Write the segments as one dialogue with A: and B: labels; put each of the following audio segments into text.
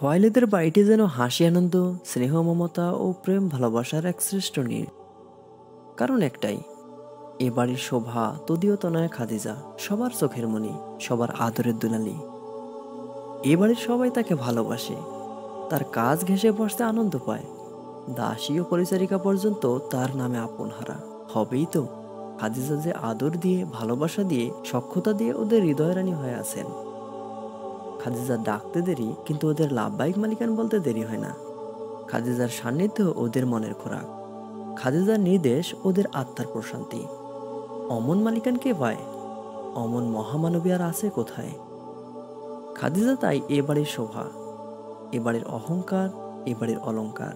A: খোয়াইলিদের বাড়িটি যেন হাসি আনন্দ, স্নেহ, মমতা ও প্রেম ভালোবাসার এক শ্রেষ্ঠ নীড়। কারণ একটাই, এ বাড়ির শোভা তদীয় তনয়া খাদিজা, সবার চোখের মণি, সবার আদরের দুলালি। এ বাড়ির সবাই তাকে ভালোবাসে, তার কাজ ঘেঁষে বসতে আনন্দ পায়। দাসী ও পরিচারিকা পর্যন্ত তার নামে আপন হারা হবেই তো। খাদিজা যে আদর দিয়ে, ভালোবাসা দিয়ে, সখ্যতা দিয়ে ওদের হৃদয় রানী হয়ে আছেন। খাদিজা ডাকতে দেরি, কিন্তু ওদের লাভবাহিক মালিকান বলতে দেরি হয় না। খাদিজার সান্নিধ্য ওদের মনের খোরাক, খাদিজার নির্দেশ ওদের আত্মার প্রশান্তি। অমন মালিকান কে পায়? অমন মহামানবী আর আছে কোথায়? খাদিজা তাই এ বাড়ির শোভা, এ বাড়ির অহংকার, এ বাড়ির অলংকার।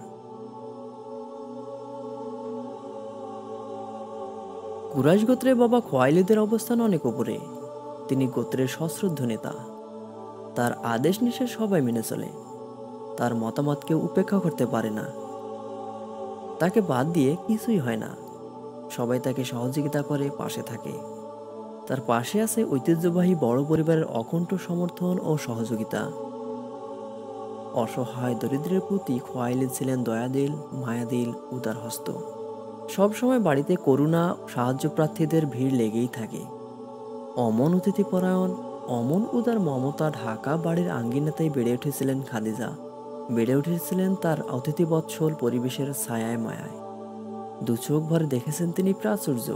A: কুরাইশ গোত্রে বাবা খোয়াইলিদের অবস্থান অনেক উপরে। তিনি গোত্রের সশ্রদ্ধ নেতা। তার আদেশ নিষেধ সবাই মেনে চলে। তার মতামত কেউ উপেক্ষা করতে পারে না। তাকে বাদ দিয়ে কিছুই হয় না। সবাই তাকে সহযোগিতা করে, পাশে থাকে। তার পাশে আছে ঐতিহ্যবাহী বড় পরিবারের অকুণ্ঠ সমর্থন ও সহযোগিতা। অসহায় দরিদ্রের প্রতি খোয়াইলিদ ছিলেন দয়াদিল, মায়াদিল, উদার হস্ত। সবসময় বাড়িতে করুণা, সাহায্য প্রার্থীদের ভিড় লেগেই থাকে। অমন অতিথিপরায়ণ, অমন উদার মমতা ঢাকা বাড়ির আঙ্গিনাতেই বেড়ে উঠেছিলেন খাদিজা। বেড়ে উঠেছিলেন তার অতিথিবৎসল পরিবেশের ছায়ায় মায়ায়। দু চোখ ভরে দেখেছেন তিনি প্রাচুর্য,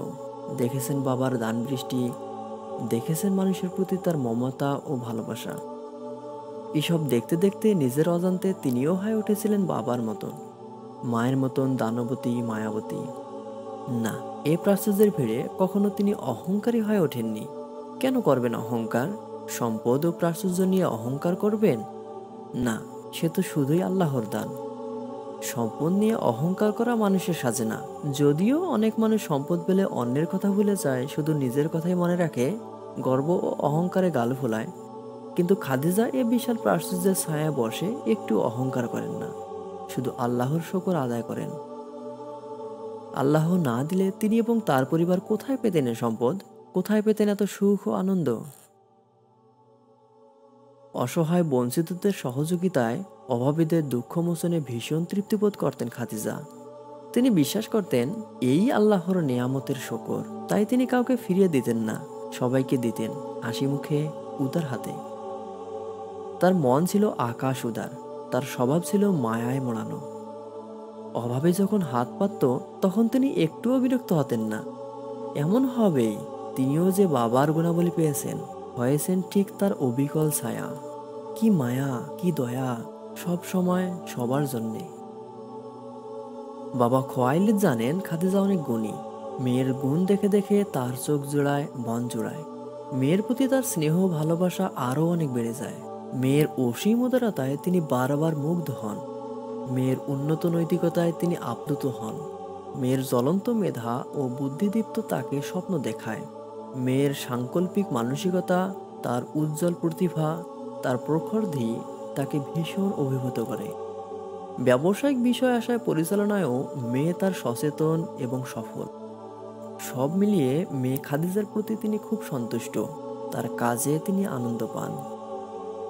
A: দেখেছেন বাবার দান বৃষ্টি, দেখেছেন মানুষের প্রতি তার মমতা ও ভালোবাসা। এসব দেখতে দেখতে নিজের অজান্তে তিনিও হয়ে উঠেছিলেন বাবার মতন, মায়ের মতন দানবতী, মায়াবতী। না, এ প্রাচুর্যের ভিড়ে কখনো তিনি অহংকারী হয়ে ওঠেননি। কেন করবেন অহংকার? সম্পদ ও প্রাচুর্য নিয়ে অহংকার করবেন? না, সে তো শুধুই আল্লাহর দান। সম্পদ নিয়ে অহংকার করা মানুষের সাজে না। যদিও অনেক মানুষ সম্পদ পেলে অন্যের কথা ভুলে যায়, শুধু নিজের কথাই মনে রাখে, গর্ব ও অহংকারে গাল ফোলায়। কিন্তু খাদিজা এ বিশাল প্রাচুর্যের ছায়া বসে একটু অহংকার করেন না, শুধু আল্লাহর শুকর আদায় করেন। আল্লাহ না দিলে তিনি এবং তার পরিবার কোথায় পেতেন এ সম্পদ? কোথায় পেতেন এত সুখ ও আনন্দ? অসহায় বঞ্চিতদের সহযোগিতায়, অভাবীদের দুঃখ মোচনে ভীষণ তৃপ্তিবোধ করতেন খাদিজা। তিনি বিশ্বাস করতেন এই আল্লাহর নেয়ামতের শকর, তাই তিনি কাউকে ফিরিয়ে দিতেন না, সবাইকে দিতেন হাসি মুখে, উদার হাতে। তার মন ছিল আকাশ উদার, তার স্বভাব ছিল মায়ায় মোড়ানো। অভাবে যখন হাত পাতত, তখন তিনি একটুও বিরক্ত হতেন না। এমন হবেই, তিনিও যে বাবার গুণাবলী পেয়েছেন, হয়েছেন ঠিক তার অবিকল ছায়া। কি মায়া, কি দয়া, সব সময় সবার জন্যে। বাবা খোয়াইলিদ জানেন খাদিজা অনেক গুণী। মেয়ের গুণ দেখে দেখে তার চোখ জোড়ায়, মন জোড়ায়। মেয়ের প্রতি তার স্নেহ, ভালোবাসা আরও অনেক বেড়ে যায়। মেয়ের অসীম উদারতায় তিনি বারবার মুগ্ধ হন। মেয়ের উন্নত নৈতিকতায় তিনি আপ্লুত হন। মেয়ের জ্বলন্ত মেধা ও বুদ্ধিদীপ্ত তাকে স্বপ্ন দেখায়। মেয়ের সাংকল্পিক মানসিকতা, তার উজ্জ্বল প্রতিভা, তার প্রখর ধী তাকে ভীষণ অভিভূত করে। ব্যবসায়িক বিষয় আশায় পরিচালনায়ও মেয়ে তার সচেতন এবং সফল। সব মিলিয়ে মেয়ে খাদিজার প্রতি তিনি খুব সন্তুষ্ট। তার কাজে তিনি আনন্দ পান।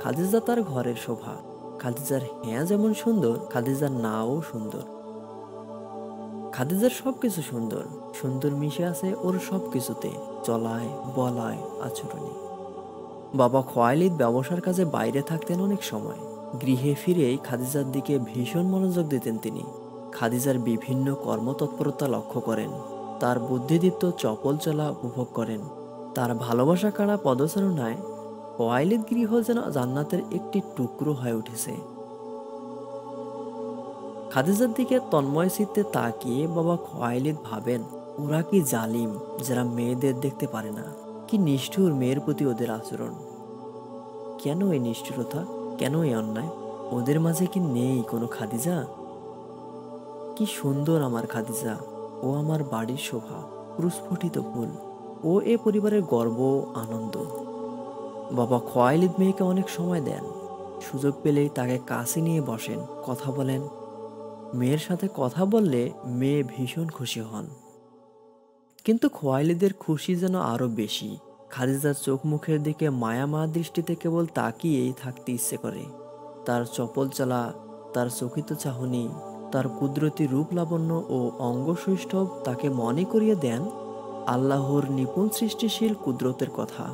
A: খাদিজা তার ঘরের শোভা। খাদিজার হ্যাঁ যেমন সুন্দর, খাদিজার নাও সুন্দর। খাদিজার সবকিছু সুন্দর, সুন্দর মিশে আছে ওর সবকিছুতে, চলায়, বলায়, আচরণে। বাবা খোয়াইলিদ ব্যবসার কাজে বাইরে থাকতেন অনেক সময়। গৃহে ফিরেই খাদিজার দিকে ভীষণ মনোযোগ দিতেন তিনি। খাদিজার বিভিন্ন কর্মতৎপরতা লক্ষ্য করেন, তার বুদ্ধিদীপ্ত চপল চলা উপভোগ করেন। তার ভালোবাসা কাড়া পদচারণায় খোয়াইলিদ গৃহ যেন জান্নাতের একটি টুকরো হয়ে উঠেছে। খাদিজার দিকে তন্ময় চিত্তে তাকিয়ে বাবা খোয়াইলিদ ভাবেন, ওরা কি জালিম, যারা মেয়েদের দেখতে পারে না। কি নিষ্ঠুর মেয়ের প্রতি ওদের আচরণ। কেন এই নিষ্ঠুরতা, কেন এই অন্যায়? ওদের মাঝে কি নেই কোনো খাদিজা? কি সুন্দর আমার খাদিজা, ও আমার বাড়ির শোভা, প্রস্ফুটিত ফুল, ও এ পরিবারের গর্ব, আনন্দ। বাবা খোয়াইলিদ মেয়েকে অনেক সময় দেন। সুযোগ পেলেই তাকে কাছে নিয়ে বসেন, কথা বলেন। মেয়ের সাথে কথা বললে মেয়ে ভীষণ খুশি হন। কিন্তু খোয়াইলিদের খুশি যেন আরো বেশি। খাদিজার চোখ মুখের দিকে মায়া মা দৃষ্টিতে কেবল তাকিয়েই থাকতে ইচ্ছে করে। তার চপল চালা, তার চকিত চাহনি, তার কুদরতি রূপ লাবণ্য ও অঙ্গসৌষ্ঠব তাকে মনে করিয়ে দেন আল্লাহর নিপুণ সৃষ্টিশীল কুদরতের কথা।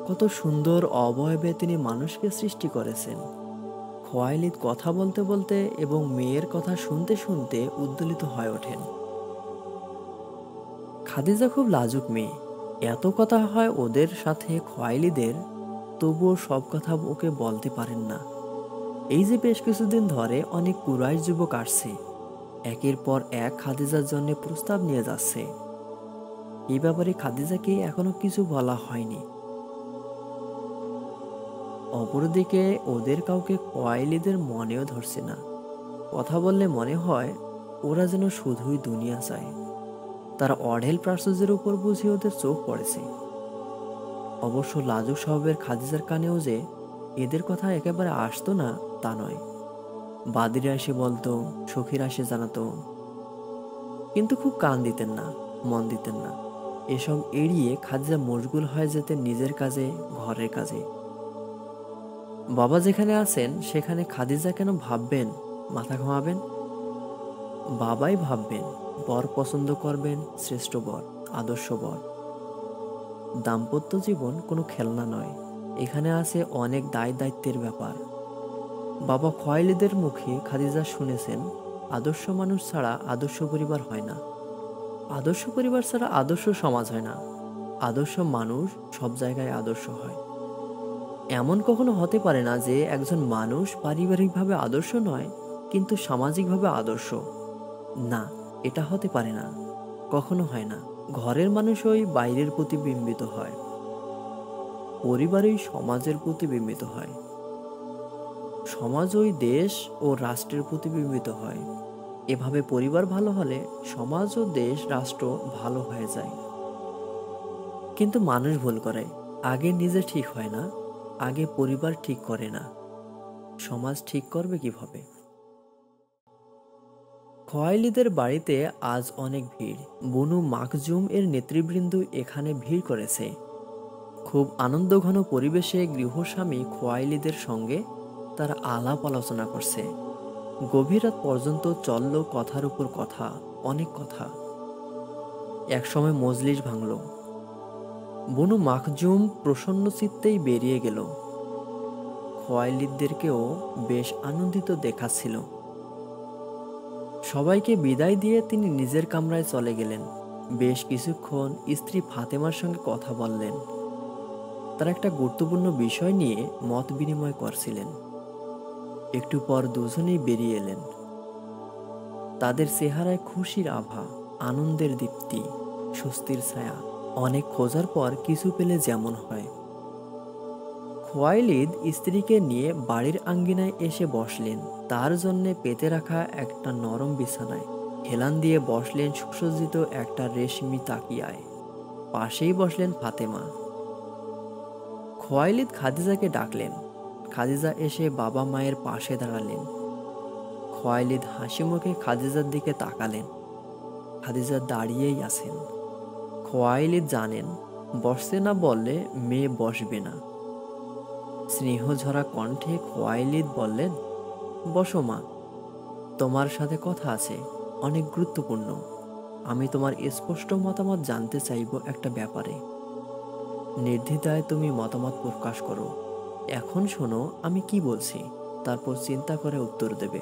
A: কত সুন্দর অবয়বে তিনি মানুষকে সৃষ্টি করেছেন। খোয়াইলিদ কথা বলতে বলতে এবং মেয়ের কথা শুনতে শুনতে উদ্বেলিত হয়ে ওঠেন। খাদিজা খুব লাজুক মেয়ে, এত কথা হয় ওদের সাথে খোয়াইলিদের, তবুও সব কথা ওকে বলতে পারেন না। এই যে বেশ কিছুদিন ধরে অনেক কুরাইশ যুবক আসছে, একের পর এক খাদিজার জন্য প্রস্তাব নিয়ে যাচ্ছে। এই ব্যাপারে খাদিজাকে এখনো কিছু বলা হয়নি। অপরদিকে ওদের কাউকে খোয়াইলিদের মনেও ধরছে না। কথা বললে মনে হয় ওরা যেন শুধুই দুনিয়া চায়। তার অঢেল প্রাচুর্যের উপর বুঝি ওদের চোখ পড়েছে। অবশ্য লাজুক স্বভাবের খাদিজার কানেও যে এদের কথা একেবারে আসতো না তা নয়। বাদিরা এসে বলতো, সখীরা এসে জানাতো, কিন্তু খুব কান দিতেন না, মন দিতেন না। এসব এড়িয়ে খাদিজা মশগুল হয়ে যেতেন নিজের কাজে, ঘরের কাজে। বাবা যেখানে আছেন সেখানে খাদিজা কেন ভাববেন, মাথা ঘামাবেন? বাবাই ভাববেন, বর পছন্দ করবেন, শ্রেষ্ঠ বর, আদর্শ বর। দাম্পত্য জীবন কোনো খেলনা নয়, এখানে আছে অনেক দায় দায়িত্বের ব্যাপার। বাবা খোয়াইলিদের মুখে খাদিজা শুনেছেন, আদর্শ মানুষ ছাড়া আদর্শ পরিবার হয় না, আদর্শ পরিবার ছাড়া আদর্শ সমাজ হয় না, আদর্শ মানুষ সব জায়গায় আদর্শ হয়। এমন কখনো হতে পারে না যে একজন মানুষ পারিবারিকভাবে আদর্শ নয় কিন্তু সামাজিকভাবে আদর্শ। না, এটা হতে পারে না, কখনো হয় না। ঘরের মানুষই বাইরের প্রতিবিম্বিত হয়, পরিবারই সমাজের প্রতিবিম্বিত হয়, সমাজই দেশ ও রাষ্ট্রের প্রতিবিম্বিত হয়। এভাবে পরিবার ভালো হলে সমাজ ও দেশ, রাষ্ট্র ভালো হয়ে যায়। কিন্তু মানুষ ভুল করে, আগে নিজে ঠিক হয় না, আগে পরিবার ঠিক করে না, সমাজ ঠিক করবে কিভাবে? খোয়াইলিদের বাড়িতে আজ অনেক ভিড়। বনু মাখজুম এর নেতৃবৃন্দ এখানে ভিড় করেছে। খুব আনন্দঘন পরিবেশে গৃহস্বামী খোয়াইলিদের সঙ্গে তারা আলাপ আলোচনা করছে। গভীর রাত পর্যন্ত চলল কথার উপর কথা, অনেক কথা। একসময় মজলিস ভাঙল। বনু মাখজুম প্রসন্ন চিত্তেই বেরিয়ে গেল। খোয়াইলিদদেরকেও বেশ আনন্দিত দেখাচ্ছিল। সবাইকে বিদায় দিয়ে তিনি নিজের কামরায় চলে গেলেন। বেশ কিছুক্ষণ স্ত্রী ফাতেমার সঙ্গে কথা বললেন। তারা একটা গুরুত্বপূর্ণ বিষয় নিয়ে মত বিনিময় করছিলেন। একটু পর দুজনেই বেরিয়ে এলেন। তাদের চেহারায় খুশির আভা, আনন্দের দীপ্তি, স্বস্তির ছায়া। অনেক খোঁজার পর কিছু পেলে যেমন হয়। খোয়াইলিদ স্ত্রীকে নিয়ে বাড়ির আঙ্গিনায় এসে বসলেন। তার জন্যে পেতে রাখা একটা নরম বিছানায় হেলান দিয়ে বসলেন সুসজ্জিত একটা রেশমি তাকিয়ায়। পাশেই বসলেন ফাতেমা। খোয়াইলিদ খাদিজাকে ডাকলেন। খাদিজা এসে বাবা মায়ের পাশে দাঁড়ালেন। খোয়াইলিদ হাসি মুখে খাদিজার দিকে তাকালেন। খাদিজা দাঁড়িয়েই আছেন। খোয়াইলিদ জানেন, বসতে না বললে মেয়ে বসবে না। স্নেহঝরা কণ্ঠে খোয়াইলিদ বললেন, বসো মা, তোমার সাথে কথা আছে, অনেক গুরুত্বপূর্ণ। আমি তোমার স্পষ্ট মতামত জানতে চাইব একটা ব্যাপারে। নির্দ্বিধায় তুমি মতামত প্রকাশ করো। এখন শোনো আমি কি বলছি, তারপর চিন্তা করে উত্তর দেবে।